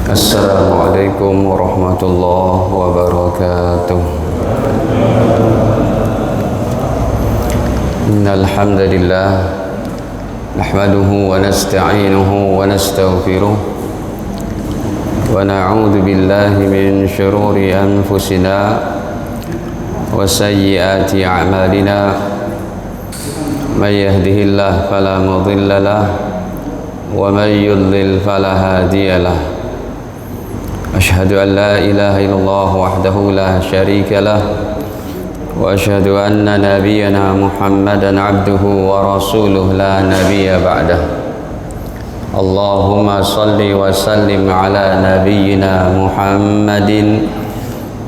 Assalamualaikum warahmatullahi wabarakatuh. Innal hamdalillah nahmaduhu wa nasta'inuhu wa nastaghfiruh wa na'udzu billahi min shururi anfusina wa sayyiati a'malina. May yahdihillahu fala mudilla lahu wa may yudlil fala hadiya lahu. Asyhadu an la ilaha illallah wahdahu la syarika lah wa asyhadu anna nabiyyana Muhammadan abduhu wa rasuluh la nabiyya ba'dah. Allahumma salli wa sallim ala nabiyyina Muhammadin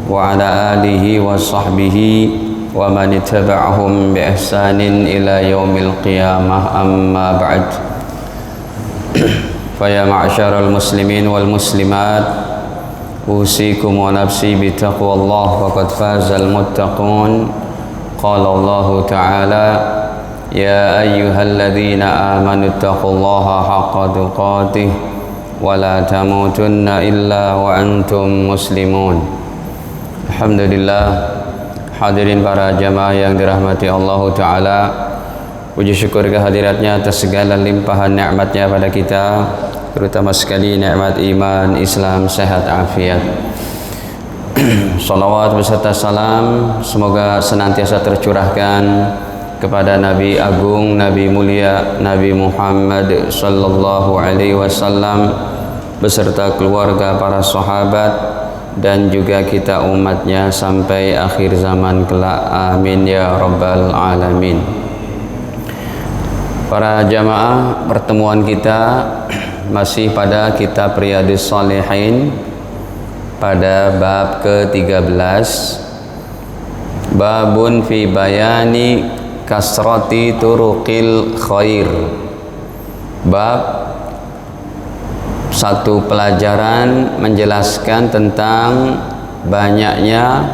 wa ala alihi wa sahbihi wa man ittaba'ahum bi ihsanin ila yaumil qiyamah, amma ba'd. Fa ya ma'syaral muslimin wal muslimat, usikum wa nafsi bitaqwallah faqad fazal muttaqun. Qala Allah ta'ala ya ayyuhalladzina amanu taqullaha haqqa tuqatih wa la tamutunna illa wa antum muslimun. Alhamdulillah, hadirin para jamaah yang dirahmati Allah ta'ala, puji syukur kehadiratnya atas segala limpahan nikmatnya pada kita, terutama sekali nikmat iman, Islam, sehat, afiat. Salawat beserta salam semoga senantiasa tercurahkan kepada Nabi Agung, Nabi Mulia, Nabi Muhammad sallallahu alaihi wasallam beserta keluarga, para sahabat, dan juga kita umatnya sampai akhir zaman kelak. Amin ya rabbal alamin. Para jamaah, pertemuan kita masih pada kitab Riyadhus Shalihin pada bab ke-13, babun fi bayani kasrati turuqil khair. Bab satu pelajaran menjelaskan tentang banyaknya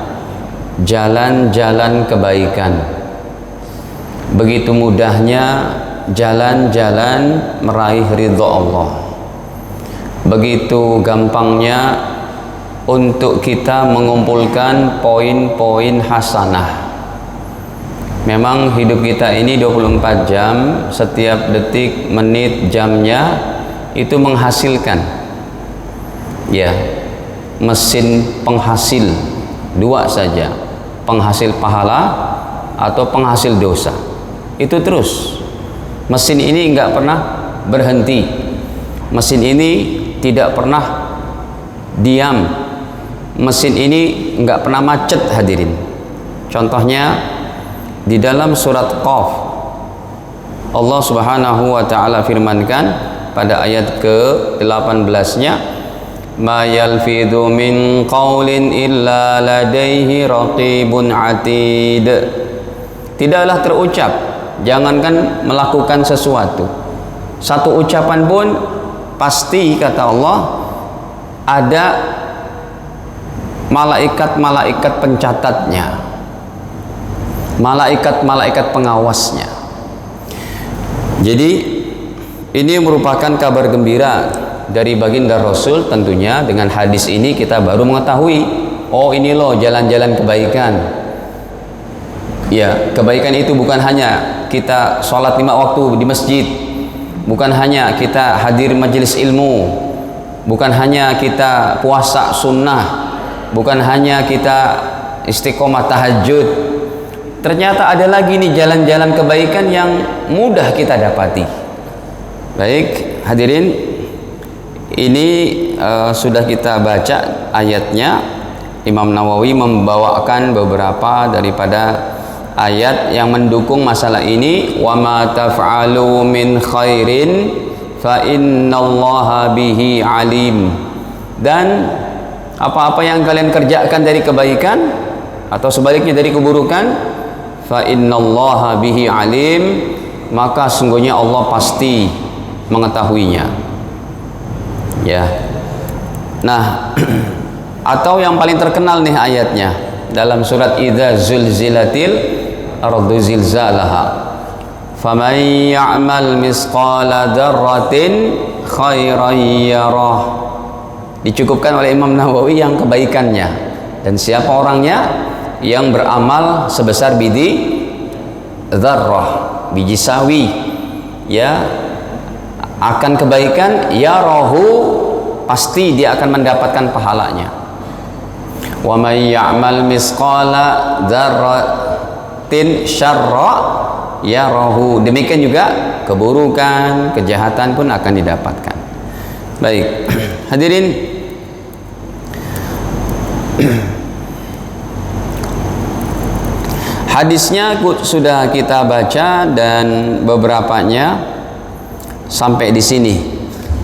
jalan-jalan kebaikan. Begitu mudahnya jalan-jalan meraih ridha Allah, begitu gampangnya untuk kita mengumpulkan poin-poin hasanah. Memang hidup kita ini 24 jam, setiap detik, menit, jamnya itu menghasilkan, ya, mesin penghasil dua saja, penghasil pahala atau penghasil dosa. Itu terus. Mesin ini enggak pernah berhenti. Mesin ini tidak pernah diam. Mesin ini enggak pernah macet, hadirin. Contohnya di dalam surat Qaf, Allah Subhanahu wa taala firmankan pada ayat ke-18-nya, ma yalfidhu min qaulin illa ladaihi raqibun atid. Tidaklah terucap, jangankan melakukan sesuatu, satu ucapan pun pasti, kata Allah, ada malaikat-malaikat pencatatnya, malaikat-malaikat pengawasnya. Jadi ini merupakan kabar gembira dari baginda Rasul. Tentunya dengan hadis ini kita baru mengetahui, oh ini loh jalan-jalan kebaikan. Ya, kebaikan itu bukan hanya kita sholat 5 waktu di masjid, bukan hanya kita hadir majelis ilmu, bukan hanya kita puasa sunnah, bukan hanya kita istiqomah tahajud. Ternyata ada lagi nih jalan-jalan kebaikan yang mudah kita dapati. Baik, hadirin, ini sudah kita baca ayatnya. Imam Nawawi membawakan beberapa daripada ayat yang mendukung masalah ini. Wa ma taf'alu min khairin fa innallaha bihi alim. Dan apa-apa yang kalian kerjakan dari kebaikan atau sebaliknya dari keburukan, fa innallaha bihi alim, maka sungguhnya Allah pasti mengetahuinya. Ya. Nah, atau yang paling terkenal nih ayatnya dalam surat Idza zulzilatil ardu zilzalaha, faman ya'mal misqala dzarratin khairan yarah dicukupkan oleh Imam Nawawi yang kebaikannya. Dan siapa orangnya? Yang beramal sebesar biji dzarrah, biji sawi, ya, akan kebaikan, ya rohu, pasti dia akan mendapatkan pahalanya. Wa may ya'mal misqala dzarratin syarra yarahu. Demikian juga keburukan, kejahatan pun akan didapatkan. Baik, hadirin, hadisnya sudah kita baca dan beberapanya sampai di sini.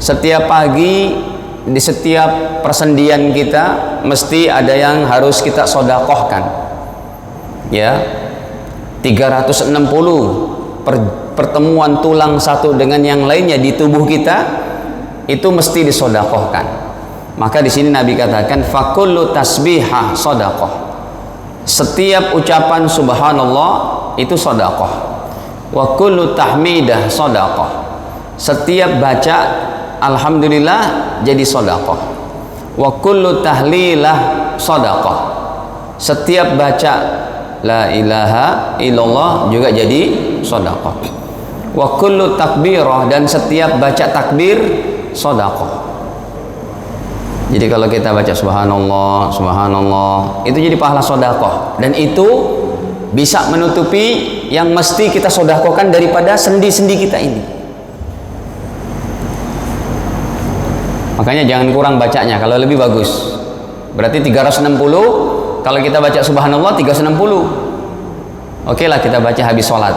Setiap pagi di setiap persendian kita mesti ada yang harus kita sodakohkan, ya. 360 pertemuan tulang satu dengan yang lainnya di tubuh kita itu mesti disodakohkan. Maka di sini Nabi katakan fakullu tasbihah sodakoh. Setiap ucapan subhanallah itu sodakoh. Wa kullu tahmidah sodakoh. Setiap baca alhamdulillah jadi sodakoh. Wa kullu tahlilah sodakoh. Setiap baca la ilaha illallah juga jadi sodakoh. Wa kullu takbirah, dan setiap baca takbir sodakoh. Jadi kalau kita baca subhanallah, subhanallah, itu jadi pahala sodakoh. Dan itu bisa menutupi yang mesti kita sodakohkan daripada sendi-sendi kita ini. Makanya jangan kurang bacanya, kalau lebih bagus. Berarti 360, kalau kita baca subhanallah 360. Oke lah, kita baca habis sholat.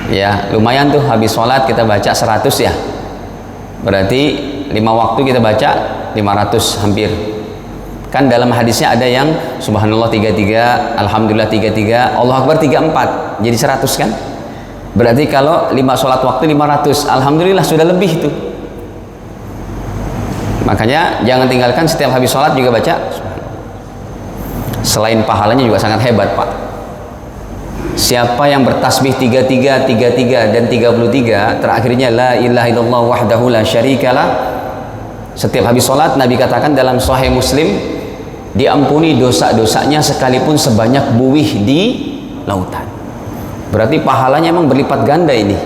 Ya, lumayan tuh habis sholat kita baca 100 ya. Berarti 5 waktu kita baca 500 hampir. Kan dalam hadisnya ada yang subhanallah 33, alhamdulillah 33, Allah Akbar 34, jadi 100 kan? Berarti kalau 5 sholat waktu 500, alhamdulillah sudah lebih itu. Makanya jangan tinggalkan, setiap habis sholat juga baca. Selain pahalanya juga sangat hebat, Pak. Siapa yang bertasbih 33, 33 dan 33, terakhirnya la ilaha illallah wahdahu la syarikalah, setiap habis sholat Nabi katakan dalam Sahih Muslim, diampuni dosa-dosanya sekalipun sebanyak buih di lautan. Berarti pahalanya memang berlipat ganda ini.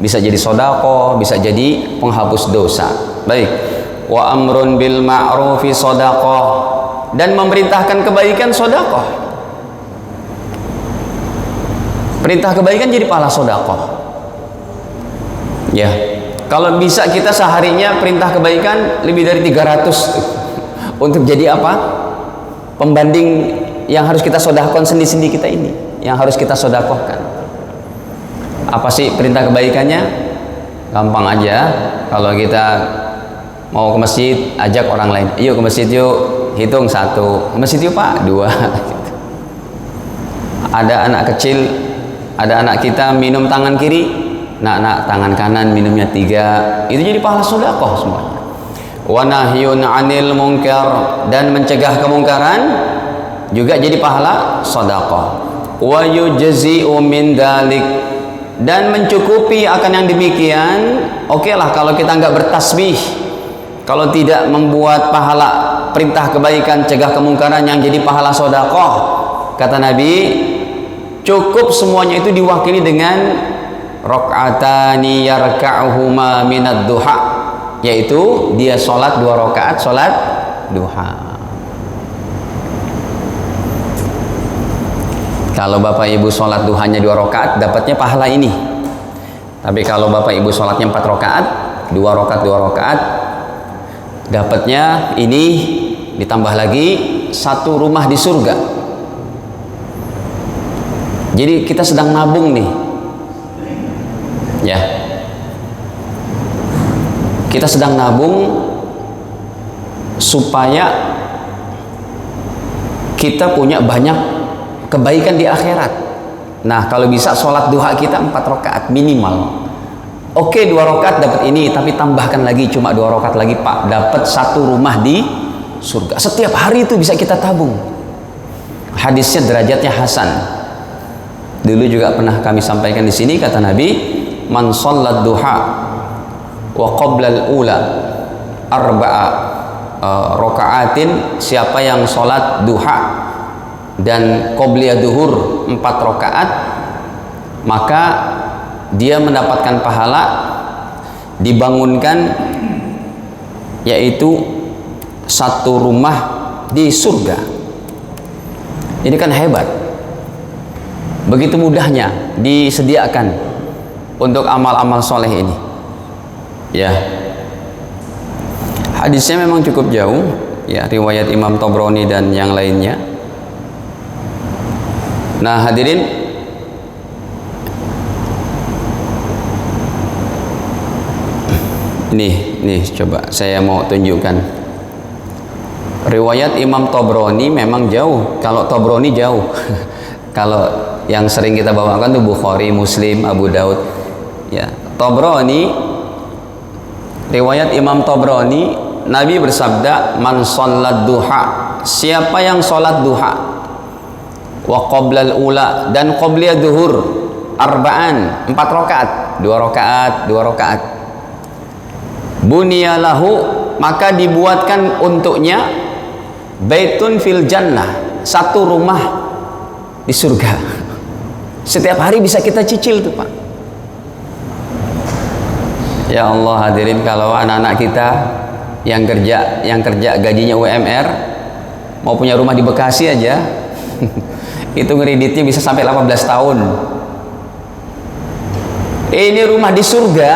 Bisa jadi sodako, bisa jadi penghapus dosa. Baik. Wa amrun bil ma'rufi sodako, dan memerintahkan kebaikan sodako. Perintah kebaikan jadi pahala sodako. Ya. Kalau bisa kita seharinya perintah kebaikan lebih dari 300 untuk jadi apa? Pembanding yang harus kita sodakohkan sendi-sendi kita ini, yang harus kita sodakohkan. Apa sih perintah kebaikannya? Gampang aja. Kalau kita mau ke masjid, ajak orang lain, yuk ke masjid yuk, hitung 1, ke masjid yuk Pak, 2. Ada anak kecil, ada anak kita minum tangan kiri, nak tangan kanan minumnya 3, itu jadi pahala sedekah semuanya. Wa nahyun 'anil munkar, dan mencegah kemungkaran juga jadi pahala sedekah. Wa yujzi'u min dalik, dan mencukupi akan yang demikian. Oke lah kalau kita nggak bertasbih, kalau tidak membuat pahala perintah kebaikan, cegah kemungkaran yang jadi pahala sedekah, kata Nabi, cukup semuanya itu diwakili dengan rakaatani yarka'uhuma minad duha, yaitu dia sholat 2 rakaat sholat duha. Kalau bapak ibu sholat duhanya 2 rakaat, dapatnya pahala ini. Tapi kalau bapak ibu sholatnya 4 rakaat, 2 rakaat 2 rakaat, dapatnya ini, ditambah lagi 1 rumah di surga. Jadi kita sedang nabung nih, ya, kita sedang nabung supaya kita punya banyak kebaikan di akhirat. Nah kalau bisa sholat duha kita 4 rakaat minimal. Oke, 2 rakaat dapat ini, tapi tambahkan lagi cuma 2 rakaat lagi Pak, dapat 1 rumah di surga. Setiap hari itu bisa kita tabung. Hadisnya derajatnya hasan. Dulu juga pernah kami sampaikan di sini, kata Nabi, man shollat duha wa qabla al-ula arba'a rokaatin, siapa yang sholat duha dan qobliyah duhur 4 rakaat, maka dia mendapatkan pahala dibangunkan yaitu satu rumah di surga. Ini kan hebat, begitu mudahnya disediakan untuk amal-amal soleh ini ya. Hadisnya memang cukup jauh ya, riwayat Imam Tabrani dan yang lainnya. Nah hadirin, nih coba saya mau tunjukkan riwayat Imam Tabrani. Memang jauh, kalau Tabrani jauh kalau yang sering kita bawakan tuh Bukhari, Muslim, Abu Daud ya. Tabrani, riwayat Imam Tabrani, Nabi bersabda, man sholat duha, siapa yang sholat duha, wa qoblal ula, dan qobliyah duhur arba'an, 4 rakaat, 2 rakaat, bunyalahu, maka dibuatkan untuknya baitun fil jannah, satu rumah di surga. Setiap hari bisa kita cicil tuh Pak. Ya Allah hadirin, kalau anak-anak kita yang kerja gajinya UMR mau punya rumah di Bekasi aja itu ngereditnya bisa sampai 18 tahun. Ini rumah di surga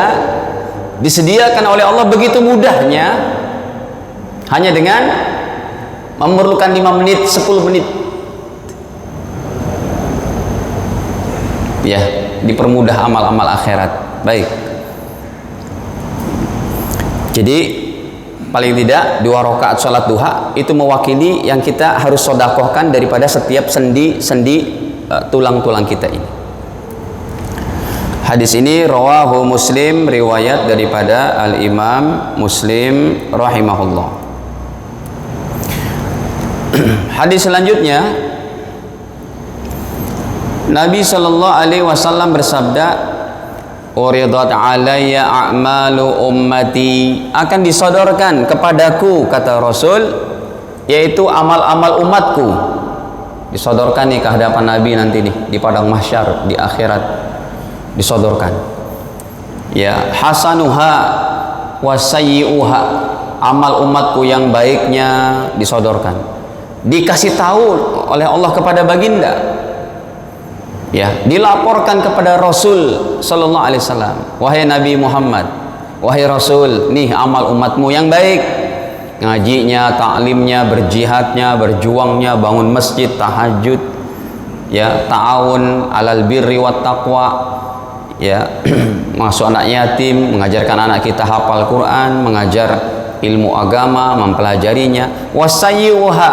disediakan oleh Allah begitu mudahnya, hanya dengan memerlukan 5 menit, 10 menit ya, dipermudah amal-amal akhirat. Baik, jadi paling tidak 2 rakaat sholat duha itu mewakili yang kita harus sodakohkan daripada setiap sendi-sendi tulang-tulang kita ini. Hadis ini rawahu Muslim, riwayat daripada Al-Imam Muslim rahimahullah. Hadis selanjutnya, Nabi sallallahu alaihi wasallam bersabda, uridat alayya a'malu ummati, akan disodorkan kepadaku, kata Rasul, yaitu amal-amal umatku. Disodorkan nih ke hadapan Nabi nanti nih di padang mahsyar di akhirat, disodorkan ya, hasanuha wa sayyi'uha, amal umatku yang baiknya disodorkan, dikasih tahu oleh Allah kepada baginda ya, dilaporkan kepada Rasul sallallahu alaihi wasallam, wahai Nabi Muhammad, wahai Rasul, nih amal umatmu yang baik, ngajinya, taklimnya, berjihadnya, berjuangnya, bangun masjid, tahajud ya, ta'awun alal birri wat taqwa ya, masuk anak yatim, mengajarkan anak kita hafal Quran, mengajar ilmu agama, mempelajarinya, wasayyuha,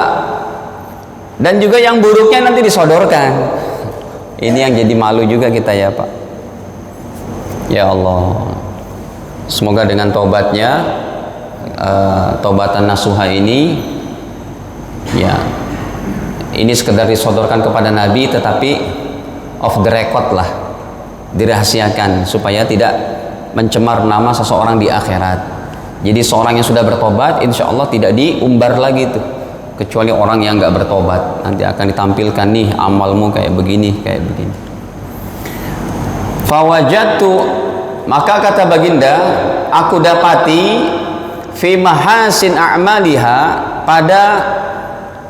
dan juga yang buruknya nanti disodorkan. Ini yang jadi malu juga kita ya Pak. Ya Allah, semoga dengan tobatnya, tobatan nasuha ini ya, ini sekedar disodorkan kepada Nabi, tetapi off the record lah, dirahasiakan supaya tidak mencemar nama seseorang di akhirat. Jadi seorang yang sudah bertobat insya Allah tidak diumbar lagi tuh, kecuali orang yang nggak bertobat, nanti akan ditampilkan nih amalmu kayak begini, kayak begini. Fawajatu, maka kata baginda, aku dapati fi mahasin a'maliha, pada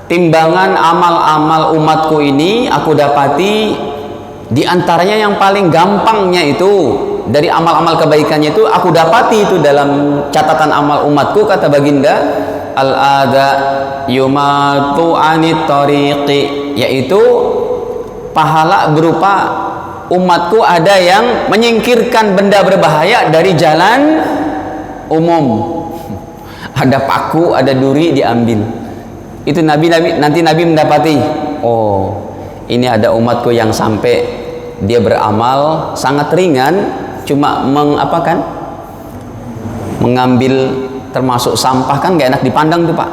timbangan amal-amal umatku ini, aku dapati di antaranya yang paling gampangnya itu dari amal-amal kebaikannya itu, aku dapati itu dalam catatan amal umatku, kata baginda, al-adha yumatu anit tariqi, yaitu pahala berupa umatku ada yang menyingkirkan benda berbahaya dari jalan umum. Ada paku, ada duri, diambil. Itu nanti Nabi mendapati, oh ini ada umatku yang sampai dia beramal sangat ringan, cuma mengambil termasuk sampah, kan gak enak dipandang tuh Pak.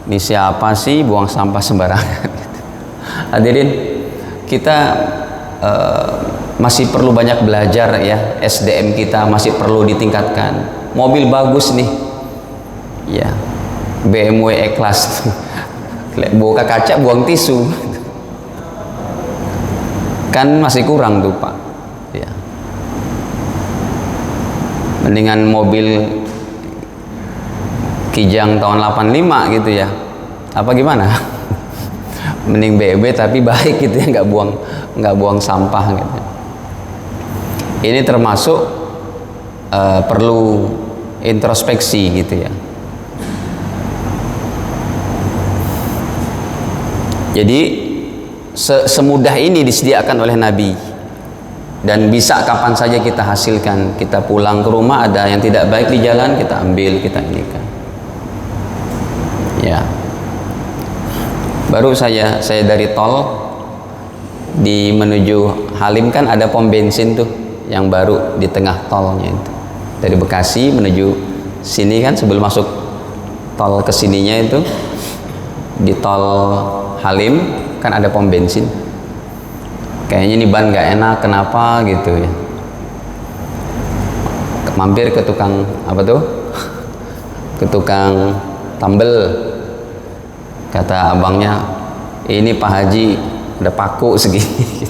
Ini siapa sih buang sampah sembarangan? Hadirin, kita masih perlu banyak belajar ya, SDM kita masih perlu ditingkatkan. Mobil bagus nih ya, BMW E-Class buka kaca buang tisu kan masih kurang tuh Pak ya. Mendingan mobil Kijang tahun 85 gitu ya, apa gimana? Mending BMW tapi baik gitu ya, nggak buang sampah gitu. Ini termasuk perlu introspeksi gitu ya. Jadi semudah ini disediakan oleh Nabi dan bisa kapan saja kita hasilkan. Kita pulang ke rumah ada yang tidak baik di jalan, kita ambil, kita inikan ya. Baru saya dari tol di menuju Halim kan ada pom bensin tuh yang baru di tengah tolnya itu, dari Bekasi menuju sini kan, sebelum masuk tol ke sininya itu di tol Halim kan ada pom bensin. Kayaknya ini ban nggak enak, kenapa gitu ya. Mampir ke tukang apa tuh? Ke tukang tambel. Kata abangnya, ini Pak Haji ada paku segini.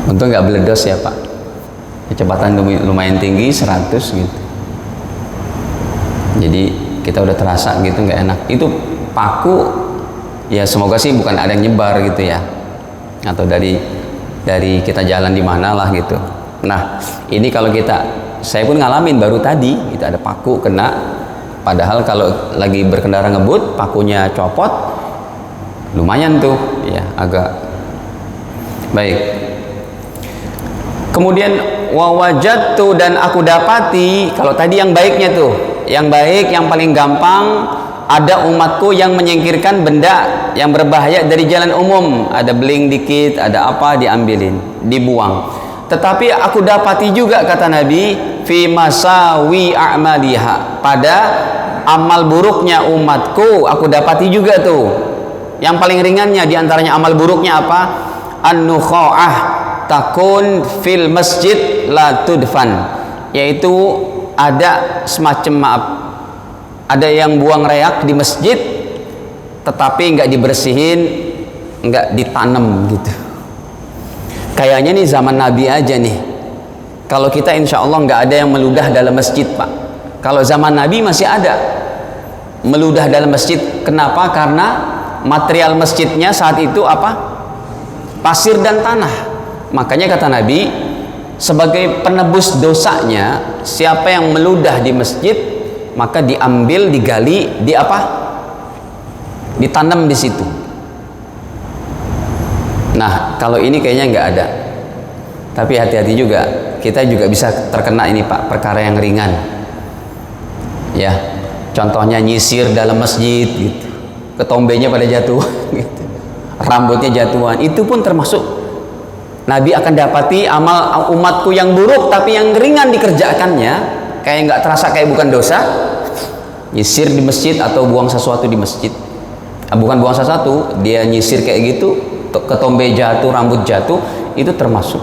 Untung nggak beledos ya Pak. Kecepatan lumayan tinggi 100 gitu. Jadi kita udah terasa gitu nggak enak. Itu paku ya, semoga sih bukan ada yang nyebar gitu ya, atau dari kita jalan di mana lah gitu. Nah ini kalau saya pun ngalamin baru tadi itu ada paku kena. Padahal kalau lagi berkendara ngebut pakunya copot, lumayan tuh ya, agak baik. Kemudian wawajadtu, dan aku dapati, kalau tadi yang baiknya tuh, yang baik yang paling gampang, ada umatku yang menyingkirkan benda yang berbahaya dari jalan umum, ada beling dikit, ada apa, diambilin, dibuang. Tetapi aku dapati juga, kata Nabi, fi masawi a'maliha, pada amal buruknya umatku aku dapati juga tuh. Yang paling ringannya diantaranya amal buruknya apa? An-nukha'ah takun fil masjid la tudfan, yaitu ada semacam ada yang buang reak di masjid tetapi nggak dibersihin, nggak ditanam gitu. Kayaknya nih zaman Nabi aja nih, kalau kita insya Allah nggak ada yang meludah dalam masjid Pak. Kalau zaman Nabi masih ada meludah dalam masjid. Kenapa? Karena material masjidnya saat itu apa? Pasir dan tanah. Makanya kata Nabi, sebagai penebus dosanya, siapa yang meludah di masjid, maka diambil, digali, ditanam di situ. Nah kalau ini kayaknya nggak ada. Tapi hati-hati juga, kita juga bisa terkena ini Pak, perkara yang ringan ya. Contohnya nyisir dalam masjid gitu, ketombenya pada jatuh gitu, rambutnya jatuhan, itu pun termasuk. Nabi akan dapati amal umatku yang buruk tapi yang ringan dikerjakannya, kayak nggak terasa, kayak bukan dosa, nyisir di masjid atau buang sesuatu di masjid. Bukan buang sesuatu, dia nyisir kayak gitu, ketombe jatuh, rambut jatuh, itu termasuk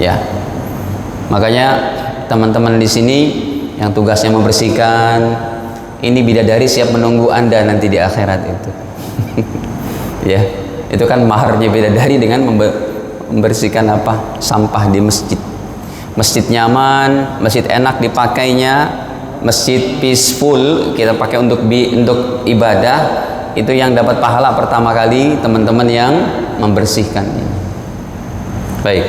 ya. Makanya teman-teman di sini yang tugasnya membersihkan, ini bidadari siap menunggu Anda nanti di akhirat itu. Ya, itu kan maharnya bidadari dengan membersihkan apa? Sampah di masjid. Masjid nyaman, masjid enak dipakainya, masjid peaceful, kita pakai untuk ibadah, itu yang dapat pahala pertama kali teman-teman yang membersihkan ini. Baik.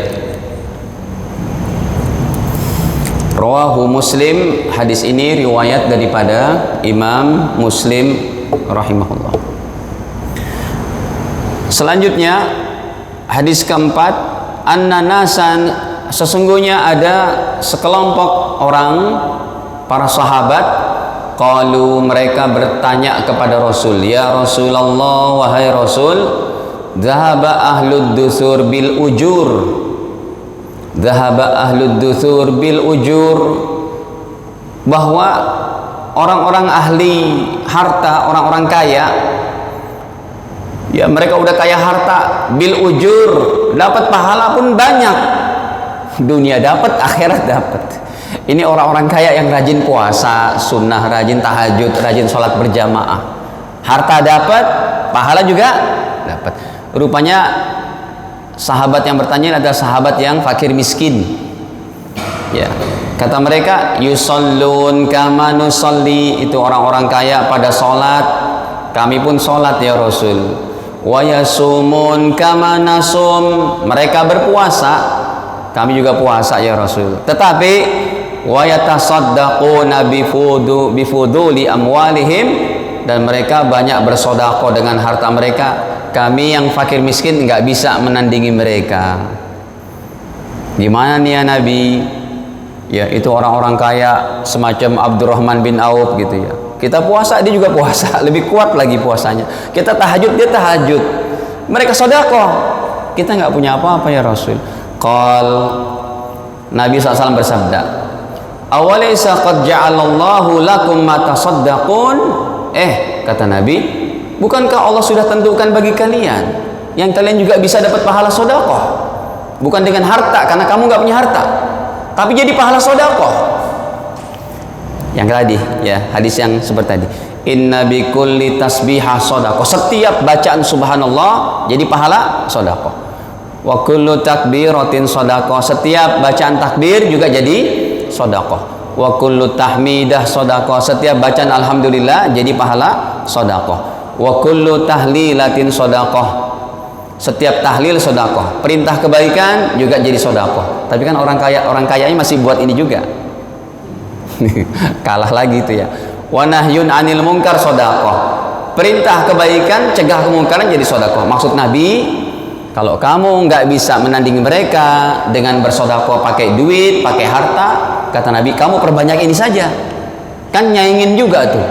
Rawahu Muslim, hadis ini riwayat daripada Imam Muslim rahimahullah. Selanjutnya hadis keempat, anna nasan, sesungguhnya ada sekelompok orang, para sahabat, qalu, mereka bertanya kepada Rasul, ya Rasulullah, wahai Rasul, dhahaba ahlud dusur bil ujur, dhahaba ahlud dusur bil ujur, bahwa orang-orang ahli harta, orang-orang kaya, ya mereka udah kaya harta, bil ujur, dapat pahala pun banyak, dunia dapat, akhirat dapat. Ini orang-orang kaya yang rajin puasa sunnah, rajin tahajud, rajin sholat berjamaah. Harta dapat, pahala juga dapat. Rupanya sahabat yang bertanya adalah sahabat yang fakir miskin. Ya, kata mereka, yusallun kama nusalli, itu orang-orang kaya pada sholat, kami pun sholat ya Rasul. Wa yasumun kama nasum, mereka berpuasa, kami juga puasa ya Rasul. Tetapi wa yatasaddaquna bifuduli amwalihim, dan mereka banyak bersedekah dengan harta mereka. Kami yang fakir miskin nggak bisa menandingi mereka. Gimana nih ya Nabi? Ya, itu orang-orang kaya semacam Abdurrahman bin Auf gitu ya. Kita puasa, dia juga puasa, lebih kuat lagi puasanya. Kita tahajud, dia tahajud. Mereka sedekah, kita nggak punya apa-apa ya Rasul. Nabi SAW bersabda, awalaysa qad ja'alallahu lakum ma tasaddaqun? Kata Nabi, bukankah Allah sudah tentukan bagi kalian yang kalian juga bisa dapat pahala sedekah? Bukan dengan harta, karena kamu nggak punya harta, tapi jadi pahala sedekah. Yang tadi ya, hadis yang seperti tadi, inna bi kulli tasbihah sedekah, setiap bacaan subhanallah jadi pahala sedekah. Wa kullu takbiratin sedekah, setiap bacaan takbir juga jadi sedekah. Wa kullu tahmidah sedekah, setiap bacaan alhamdulillah jadi pahala sedekah. Wa kullu tahlilatin sedekah, setiap tahlil sedekah. Perintah kebaikan juga jadi sedekah. Tapi kan orang kayanya masih buat ini juga. Kalah lagi itu ya. Wa nahyun 'anil munkar sedekah, perintah kebaikan, cegah kemungkaran jadi sedekah. Maksud Nabi, kalau kamu nggak bisa menandingi mereka dengan bersedekah pakai duit, pakai harta, kata Nabi, kamu perbanyak ini saja. Kan nyaingin juga tuh.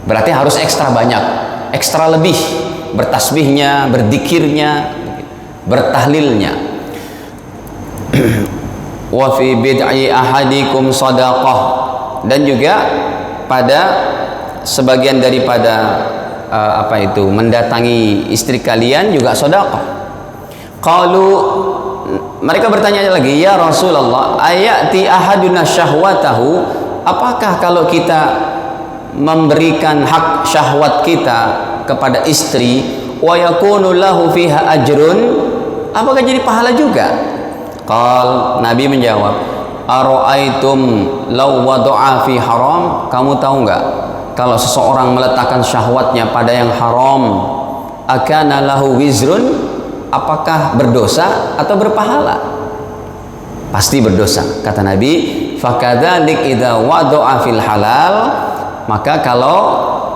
Berarti harus ekstra banyak, ekstra lebih bertasbihnya, berzikirnya, bertahlilnya. Wa fi bid'i ahadikum sadaqah, dan juga pada sebagian daripada mendatangi istri kalian juga sedekah. Qalu, mereka bertanya lagi, ya Rasulullah, ayati ahaduna syahwatahu, apakah kalau kita memberikan hak syahwat kita kepada istri, wa yakunu lahu fiha ajrun, apakah jadi pahala juga? Nabi menjawab, ara'aitum law wada'a fi haram, kamu tahu nggak kalau seseorang meletakkan syahwatnya pada yang haram, akana lahu wizrun, apakah berdosa atau berpahala? Pasti berdosa, kata Nabi. Fakadzalik idza wada'a fil halal, maka kalau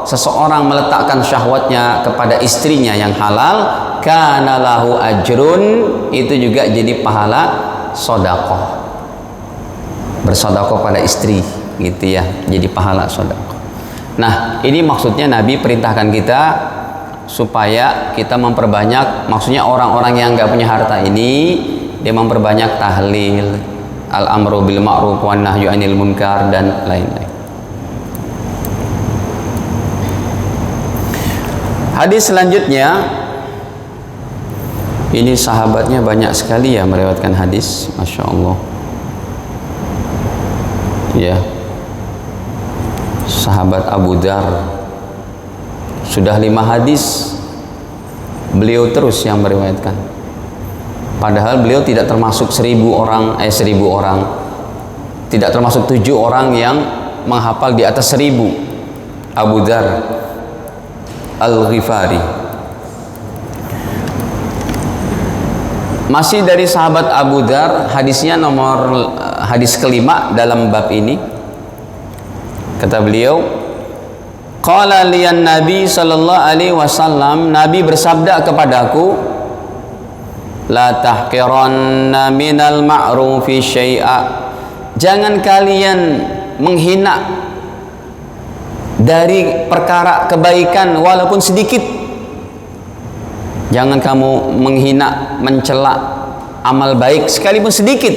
seseorang meletakkan syahwatnya kepada istrinya yang halal, kana lahu ajrun, itu juga jadi pahala sedekah. Bersedekah pada istri gitu ya, jadi pahala sedekah. Nah, ini maksudnya Nabi perintahkan kita supaya kita memperbanyak, maksudnya orang-orang yang nggak punya harta ini, dia memperbanyak tahlil, al-amru bil ma'ruf wan nahyu 'anil munkar, dan lain-lain. Hadis selanjutnya, ini sahabatnya banyak sekali ya meriwayatkan hadis, masya Allah. Ya, sahabat Abu Dzar sudah 5 hadis beliau terus yang meriwayatkan. Padahal beliau tidak termasuk 1000 orang, tidak termasuk 7 orang yang menghafal di atas 1000. Abu Dzar Al-Ghifari. Masih dari sahabat Abu Dzar, hadisnya hadis kelima dalam bab ini. Kata beliau, qala liyan Nabi sallallahu alaihi wasallam, Nabi bersabda kepadaku, la tahqiranna minal ma'rufi syai'a, jangan kalian menghina dari perkara kebaikan walaupun sedikit. Jangan kamu menghina, mencela amal baik sekalipun sedikit.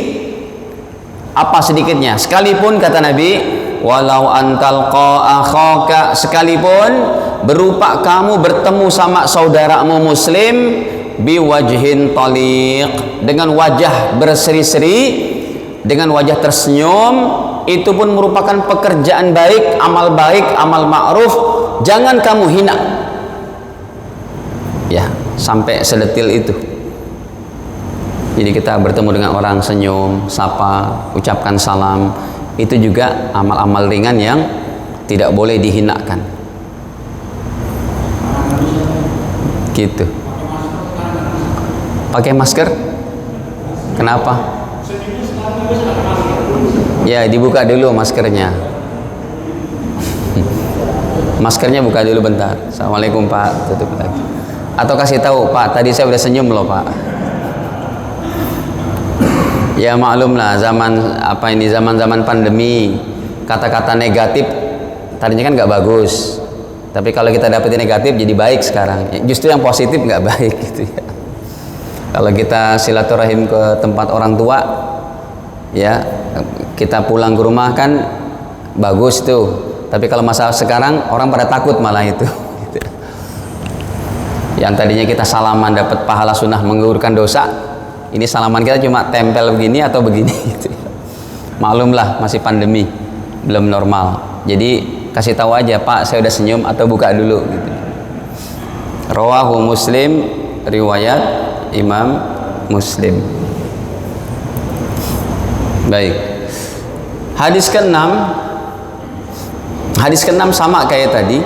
Apa sedikitnya? Sekalipun, kata Nabi, walau antalqa akhaka, sekalipun berupa kamu bertemu sama saudaramu muslim biwajhin taliq, dengan wajah berseri-seri, dengan wajah tersenyum, itu pun merupakan pekerjaan baik, amal ma'ruf. Jangan kamu hina. Ya, sampai sedetil itu. Jadi kita bertemu dengan orang, senyum, sapa, ucapkan salam, itu juga amal-amal ringan yang tidak boleh dihinakan. Gitu. Pakai masker? Kenapa? Ya, dibuka dulu maskernya. Maskernya buka dulu bentar. Assalamualaikum Pak, tutup lagi. Atau kasih tahu, Pak, tadi saya udah senyum loh Pak. Ya maklum lah, zaman pandemi, kata-kata negatif tadinya kan nggak bagus, tapi kalau kita dapetin negatif jadi baik sekarang. Justru yang positif nggak baik gitu ya. Kalau kita silaturahim ke tempat orang tua, ya kita pulang ke rumah kan bagus tuh. Tapi kalau masalah sekarang orang pada takut malah itu. Gitu. Yang tadinya kita salaman dapat pahala sunnah menggugurkan dosa, ini salaman kita cuma tempel begini atau begini gitu. Maklumlah masih pandemi, belum normal. Jadi kasih tahu aja, Pak, saya udah senyum atau buka dulu gitu. Rawahu Muslim, riwayat Imam Muslim. Baik. Hadis ke-6. Hadis ke-6 sama kayak tadi,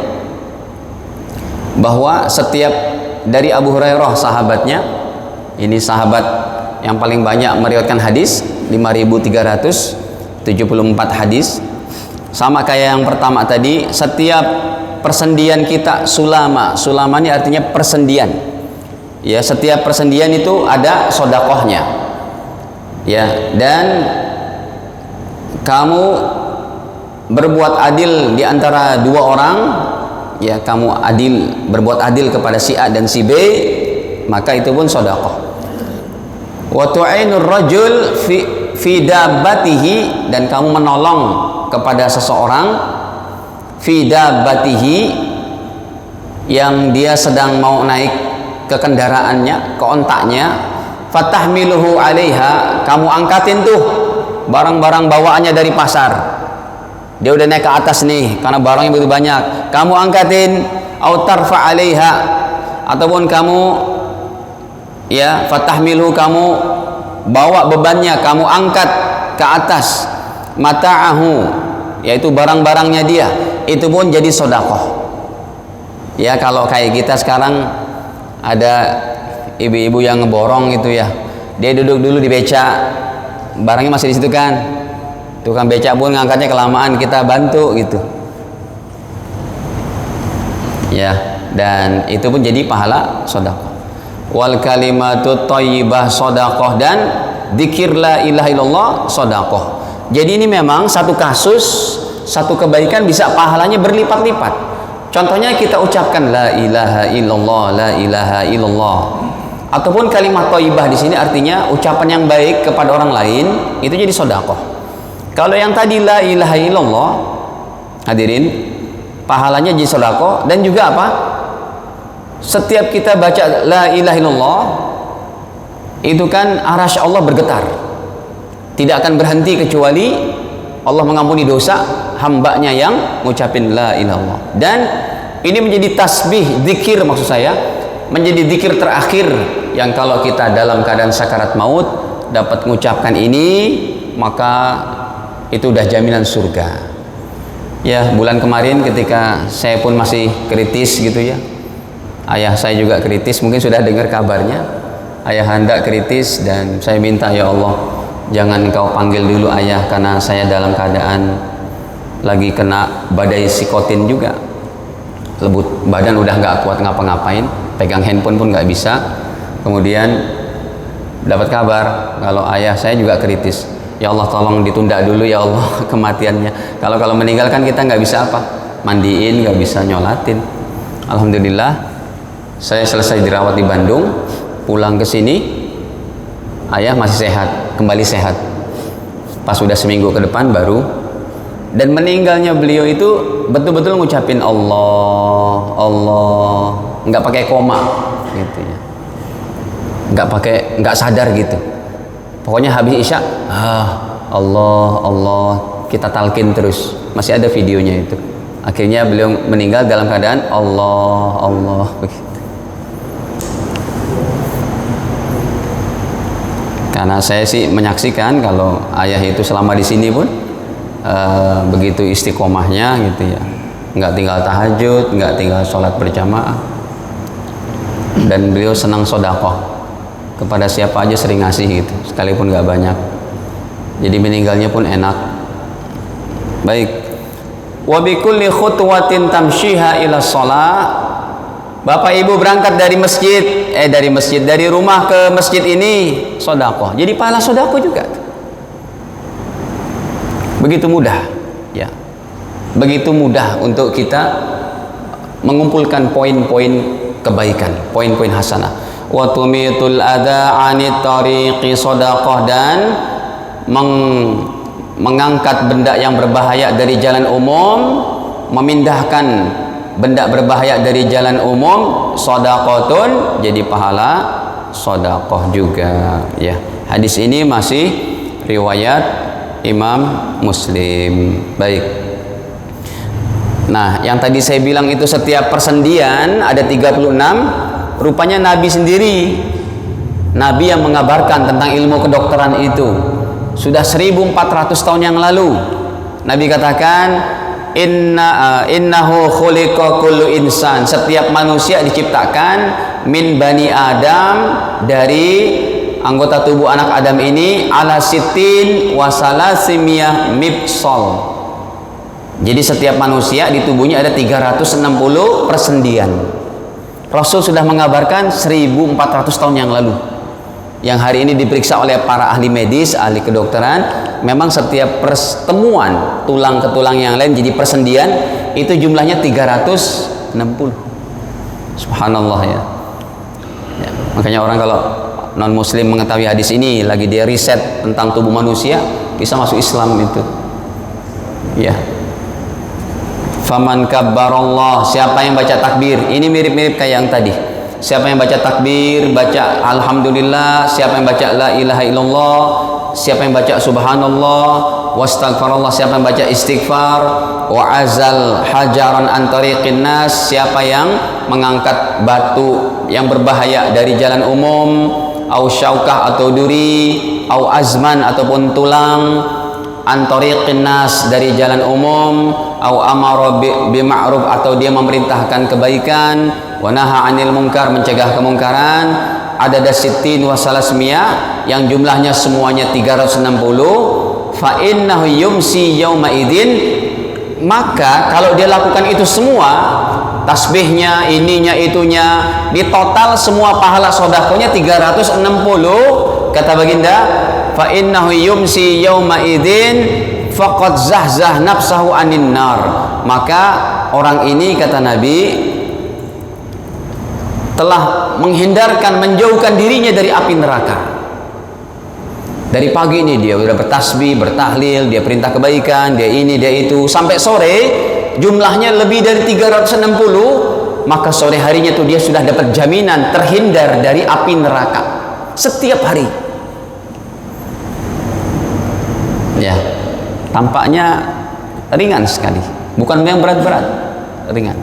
bahwa setiap dari Abu Hurairah sahabatnya, ini sahabat yang paling banyak meriwayatkan hadis, 5.374 hadis. Sama kayak yang pertama tadi, setiap persendian kita sulama ini artinya persendian. Ya, setiap persendian itu ada sodakohnya. Ya, dan kamu berbuat adil di antara dua orang, ya kamu berbuat adil kepada si A dan si B, maka itu pun sodakoh. Wa tu'inur rajul fi dabbatihi, dan kamu menolong kepada seseorang fi dabbatihi, yang dia sedang mau naik ke kendaraannya, ke ontaknya, fatahmiluhu 'alaiha, kamu angkatin tuh barang-barang bawaannya dari pasar. Dia udah naik ke atas nih karena barangnya begitu banyak, kamu angkatin, au tarfa 'alaiha, ataupun kamu ya fatahmilu, kamu bawa bebannya, kamu angkat ke atas, mata'ahu, yaitu barang-barangnya dia, itu pun jadi sodakoh. Ya, kalau kayak kita sekarang ada ibu-ibu yang ngeborong gitu ya, dia duduk dulu di beca, barangnya masih di situ kan, tukang beca pun ngangkatnya kelamaan, kita bantu gitu ya, dan itu pun jadi pahala sodakoh. Wal kalimatut thayyibah sodakoh, dan dzikir la ilaha illallah sodakoh. Jadi ini memang satu kasus, satu kebaikan bisa pahalanya berlipat-lipat. Contohnya kita ucapkan la ilaha illallah, la ilaha illallah, ataupun kalimat thayyibah di sini artinya ucapan yang baik kepada orang lain, itu jadi sodakoh. Kalau yang tadi la ilaha illallah, hadirin, pahalanya jadi sedekah. Dan juga apa? Setiap kita baca la ilaha illallah, itu kan arasy Allah bergetar. Tidak akan berhenti kecuali Allah mengampuni dosa hambanya yang ngucapin la ilaha illallah. Dan ini menjadi tasbih, zikir maksud saya, menjadi zikir terakhir yang kalau kita dalam keadaan sakarat maut dapat mengucapkan ini, maka itu udah jaminan surga. Ya, bulan kemarin ketika saya pun masih kritis gitu ya, ayah saya juga kritis, mungkin sudah dengar kabarnya, ayah anda kritis, dan saya minta, ya Allah, jangan engkau panggil dulu ayah, karena saya dalam keadaan lagi kena badai psikotin juga, lebut badan udah nggak kuat ngapa-ngapain, pegang handphone pun nggak bisa. Kemudian dapat kabar kalau ayah saya juga kritis. Ya Allah, tolong ditunda dulu ya Allah kematiannya. Kalau meninggal kan kita nggak bisa apa, mandiin, nggak bisa nyolatin. Alhamdulillah, saya selesai dirawat di Bandung, pulang ke sini, ayah masih sehat, kembali sehat. Pas sudah seminggu ke depan baru, dan meninggalnya beliau itu betul-betul ngucapin Allah, Allah, nggak pakai koma, gitu ya, nggak sadar gitu. Pokoknya habis isya, Allah, kita talqin terus. Masih ada videonya itu. Akhirnya beliau meninggal dalam keadaan Allah begitu. Karena saya sih menyaksikan kalau ayah itu selama di sini pun begitu istiqomahnya gitu ya, nggak tinggal tahajud, nggak tinggal sholat berjamaah, dan beliau senang sodakoh kepada siapa aja sering ngasih gitu, sekalipun nggak banyak. Jadi meninggalnya pun enak. Baik. Wa bi kulli khutwatin tamshiha ila shalah. Bapak Ibu berangkat dari dari rumah ke masjid ini sodakoh. Jadi pahala sodakoh juga. Begitu mudah, ya. Begitu mudah untuk kita mengumpulkan poin-poin kebaikan, poin-poin hasanah. Wa tumitul adza 'anit tariqi sodakoh, dan mengangkat benda yang berbahaya dari jalan umum, memindahkan benda berbahaya dari jalan umum, shadaqatun, jadi pahala shadaqah juga ya. Hadis ini masih riwayat Imam Muslim. Baik. Nah, yang tadi saya bilang itu setiap persendian ada 36, rupanya Nabi sendiri, Nabi yang mengabarkan tentang ilmu kedokteran itu sudah 1400 tahun yang lalu. Nabi katakan, innahu khuliqa kullu insan, setiap manusia diciptakan min bani Adam, dari anggota tubuh anak Adam ini, ala sitin wa salasimiyah mibsol. Jadi setiap manusia di tubuhnya ada 360 persendian. Rasul sudah mengabarkan 1400 tahun yang lalu, yang hari ini diperiksa oleh para ahli medis, ahli kedokteran. Memang setiap pertemuan tulang ke tulang yang lain jadi persendian itu jumlahnya 360. Subhanallah ya. Makanya orang kalau non muslim mengetahui hadis ini, lagi dia riset tentang tubuh manusia, bisa masuk Islam itu ya. Faman kabbarallah, siapa yang baca takbir, ini mirip-mirip kayak yang tadi. Siapa yang baca takbir, baca alhamdulillah, siapa yang baca la ilaha illallah, siapa yang baca subhanallah, wastaghfirullah, siapa yang baca istighfar, wa azal hajaran an tariqin nas, siapa yang mengangkat batu yang berbahaya dari jalan umum, au syaukah atau duri, au azman ataupun tulang, an tariqin nas dari jalan umum, au amara bi ma'ruf atau dia memerintahkan kebaikan, wa naha 'anil munkar mencegah kemungkaran, ada sittin wa salasmiyah yang jumlahnya semuanya 360, fa innahu yumsi yauma idzin, maka kalau dia lakukan itu semua, tasbihnya, ininya, itunya, di total semua pahala sedekahnya 360, kata baginda, fa innahu yumsi yauma idzin faqad zahzah nafsahu anin nar, maka orang ini, kata Nabi, telah menghindarkan, menjauhkan dirinya dari api neraka. Dari pagi ini dia sudah bertasbih, bertahlil, dia perintah kebaikan, dia ini, dia itu, sampai sore jumlahnya lebih dari 360, maka sore harinya itu dia sudah dapat jaminan terhindar dari api neraka setiap hari. Ya, tampaknya ringan sekali, bukan yang berat-berat, ringan.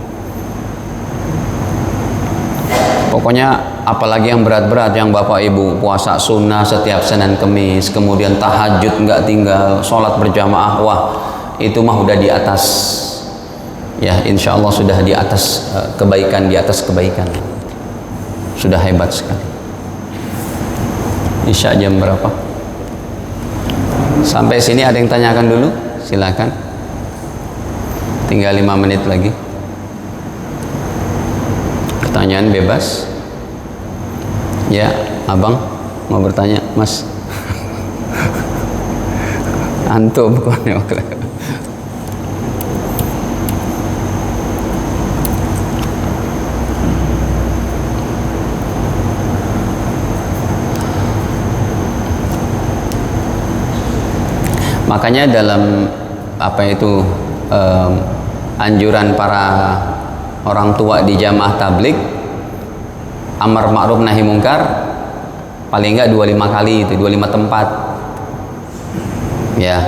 Pokoknya apalagi yang berat-berat, yang Bapak Ibu puasa sunnah setiap Senin Kemis, kemudian tahajud nggak tinggal, sholat berjamaah, wah itu mah udah di atas ya, insya Allah sudah di atas kebaikan, di atas kebaikan, sudah hebat sekali. Isya jam berapa? Sampai sini ada yang tanyakan dulu? Silakan. Tinggal 5 menit lagi. Pertanyaan bebas. Ya, abang mau bertanya, mas. Antum kok. Makanya dalam apa itu anjuran para orang tua di jamaah tablik, amar ma'ruf nahi mungkar paling enggak 25 kali, itu 25 tempat. Ya,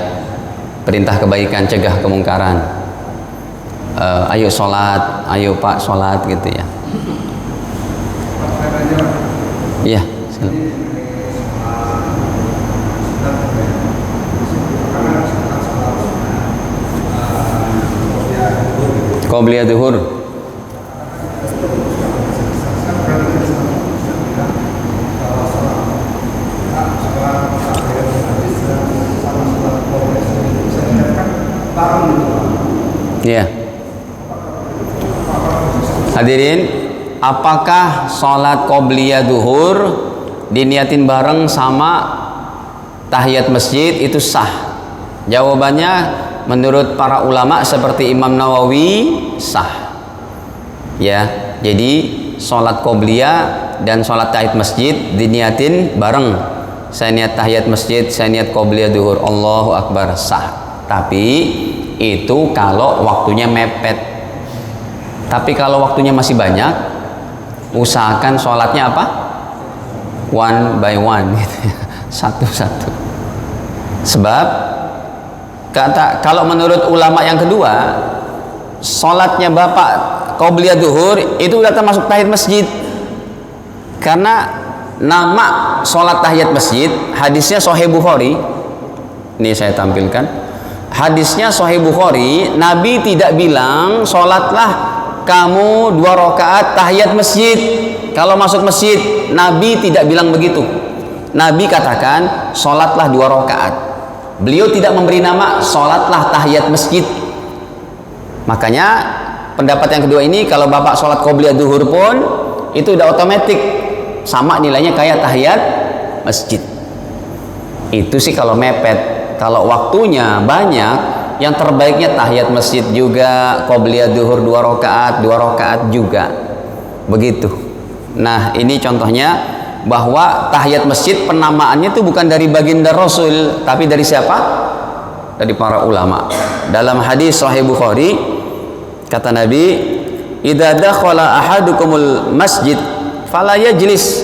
perintah kebaikan, cegah kemungkaran. Ayo sholat, ayo Pak sholat gitu ya. Iya, qobliyah duhur. Iya. Hadirin, apakah sholat qobliyah duhur diniatin bareng sama tahiyat masjid itu sah? Jawabannya menurut para ulama seperti Imam Nawawi sah. Ya, jadi sholat qobliyah dan sholat tahiyat masjid diniatin bareng. Saya niat tahiyat masjid, saya niat qobliyah duhur, Allahu Akbar, sah. Tapi itu kalau waktunya mepet. Tapi kalau waktunya masih banyak, usahakan sholatnya apa? One by one gitu ya. Satu-satu. Sebab kalau menurut ulama yang kedua, sholatnya bapak qobliyah duhur itu udah termasuk tahiyat masjid. Karena nama sholat tahiyat masjid, hadisnya Sahih Bukhari. Ini saya tampilkan. Hadisnya Sahih Bukhari, Nabi tidak bilang sholatlah kamu 2 rakaat tahiyat masjid kalau masuk masjid. Nabi tidak bilang begitu. Nabi katakan sholatlah 2 rakaat. Beliau tidak memberi nama sholatlah tahiyat masjid. Makanya pendapat yang kedua ini, kalau bapak sholat qobliyah duhur pun itu udah otomatis sama nilainya kayak tahiyat masjid. Itu sih kalau mepet. Kalau waktunya banyak, yang terbaiknya tahiyat masjid juga, qobliyah duhur 2 rakaat juga. Begitu. Nah, ini contohnya bahwa tahiyat masjid penamaannya itu bukan dari baginda Rasul, tapi dari siapa? Dari para ulama. Dalam hadis Sahih Bukhari kata Nabi, "Idza dakhala ahadukumul masjid fala yajlis."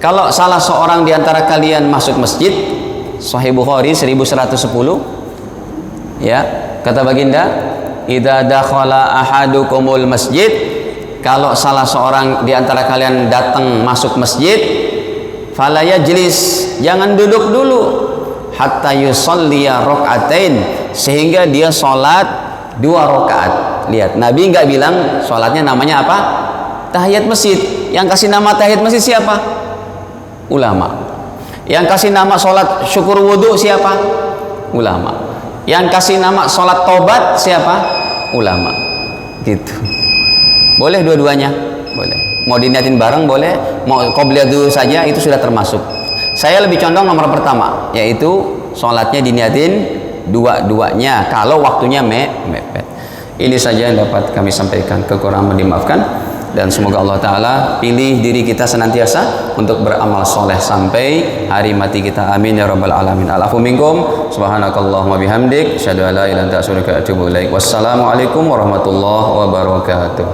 Kalau salah seorang di antara kalian masuk masjid, Sahih Bukhari 1110, ya, kata baginda, "Idza dakhala ahadukumul masjid," kalau salah seorang di antara kalian datang masuk masjid, fala yajlis, jangan duduk dulu, hatta yusalliya rakaatain, sehingga dia sholat 2 rakaat. Lihat, Nabi nggak bilang sholatnya namanya apa? Tahiyat masjid. Yang kasih nama tahiyat masjid siapa? Ulama. Yang kasih nama sholat syukur wudhu siapa? Ulama. Yang kasih nama sholat tobat siapa? Ulama. Gitu. Boleh dua-duanya? Boleh. Mau diniatin bareng boleh, mau qobliyah dulu saja itu sudah termasuk. Saya lebih condong nomor pertama, yaitu sholatnya diniatin dua-duanya kalau waktunya mepet. Ini saja yang dapat kami sampaikan. Kekurangan dimaafkan. Dan semoga Allah Ta'ala pilih diri kita senantiasa untuk beramal soleh sampai hari mati kita. Amin ya rabbal alamin. Al-afu minkum. Subhanakallahumma bihamdik. Asyhadu an la ilaha illa anta astaghfiruka wa atubu ilaik. Wassalamualaikum warahmatullahi wabarakatuh.